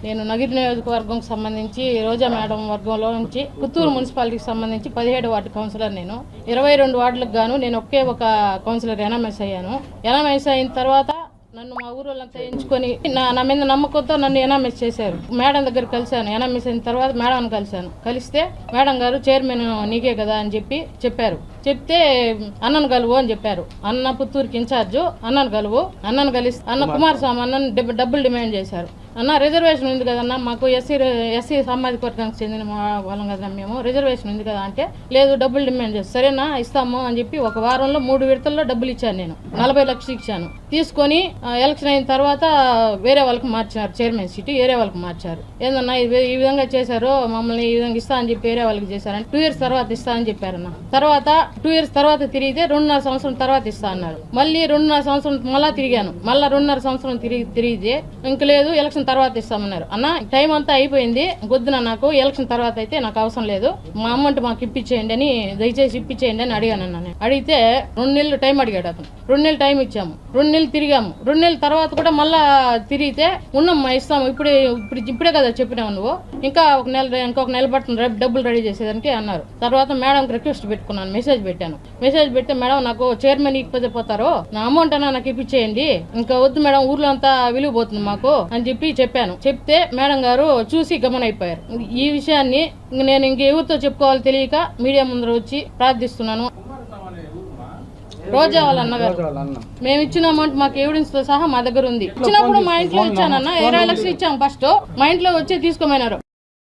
నేను నగిరి నియోజకవర్గం సంబంధించి రోజా మేడం వర్గంలో నుంచి పుత్తూరు మున్సిపాలిటీకి సంబంధించి 17 వార్డు కౌన్సిలర్. నేను 22 వార్డులకు గాను నేను ఒకే ఒక కౌన్సిలర్ ఎనామెస్ అయ్యాను. ఎనామెస్ అయిన తర్వాత నన్ను మా ఊరోళ్ళంతా ఎంచుకొని నా మీద నమ్మకంతో నన్ను ఎనామెస్ చేశారు. మేడం దగ్గర కలిశాను. ఎనామెస్ అయిన తర్వాత మేడం కలిశాను. కలిస్తే మేడం గారు చైర్మన్ నీకే కదా అని చెప్పారు. చెప్తే అన్నను కలువు అని చెప్పారు. అన్న పుత్తూరుకి ఇన్ఛార్జు అన్నను కలువు. అన్నను కలిస్తే అన్న కుమారస్వామి అన్నను డబ్బులు డిమాండ్ చేశారు. అన్న రిజర్వేషన్ ఉంది కదన్నా, మాకు ఎస్సీ సామాజిక వర్గానికి చెందిన వాళ్ళం కదా, మేము రిజర్వేషన్ ఉంది కదా అంటే లేదు డబ్బులు డిమాండ్ చేస్తారు. సరేనా ఇస్తాము అని చెప్పి ఒక వారంలో 3 విడతల్లో డబ్బులు ఇచ్చాను. నేను 40 లక్షలు ఇచ్చాను. తీసుకొని ఎలక్షన్ అయిన తర్వాత వేరే వాళ్ళకి మార్చారు. చైర్మన్ సీటు వేరే వాళ్ళకి మార్చారు. ఏందన్నా ఈ విధంగా చేశారు, మమ్మల్ని ఈ విధంగా ఇస్తా అని చెప్పి వేరే వాళ్ళకి చేశారని 2 years తర్వాత ఇస్తా అని చెప్పారన్న. తర్వాత 2 years తర్వాత తిరిగితే 2.5 సంవత్సరం తర్వాత ఇస్తా అన్నారు. మళ్ళీ 2.5 సంవత్సరం మళ్ళా తిరిగాను. మళ్ళీ 2.5 సంవత్సరం తిరిగితే ఇంక లేదు ఎలక్షన్ తర్వాత ఇస్తామన్నారు. అన్న టైం అంతా అయిపోయింది, వద్దున నాకు ఎలక్షన్ తర్వాత అయితే నాకు అవసరం లేదు, మా అమౌంట్ మాకు ఇప్పించేయండి అని దయచేసి ఇప్పించేయండి అని అడిగాను. నేను అడిగితే 2 నెలలు టైం అడిగాడు అతను. 2 నెలలు టైం ఇచ్చాము. 2 నెలలు తిరిగాము. 2 నెలల తర్వాత కూడా మళ్ళా తిరిగితే ఉన్నామ్మా ఇస్తాము, ఇప్పుడే కదా చెప్పినావు నువ్వు, ఇంకొక నెల పడుతుంది రేపు డబ్బులు రెడీ చేసేదానికి అన్నారు. తర్వాత మేడంకి రిక్వెస్ట్ పెట్టుకున్నాను, మెసేజ్ పెట్టాను. మెసేజ్ పెడితే మేడం నాకు చైర్మన్ ఇకపోతే పోతారు, నా అమౌంట్ అన్నా నాకు ఇప్పించేయండి, ఇంకా వద్దు మేడం ఊర్లో అంతా విలువ పోతుంది మాకు అని చెప్పాను. చెప్తే మేడం గారు చూసి గమనైపోయారు. ఈ విషయాన్ని నేను ఇంకెవరితో చెప్పుకోవాలో తెలియక మీడియా ముందర వచ్చి ప్రార్థిస్తున్నాను. రోజా వాళ్ళ అన్నగారు మేము ఇచ్చిన అమౌంట్ మాకు ఎవిడెన్స్ తో సహా మా దగ్గర ఉంది. ఇచ్చినప్పుడు మా ఇంట్లో ఇచ్చానన్న 20 లక్షలు ఇచ్చాము. ఫస్ట్ మా ఇంట్లో వచ్చి తీసుకోమన్నారు.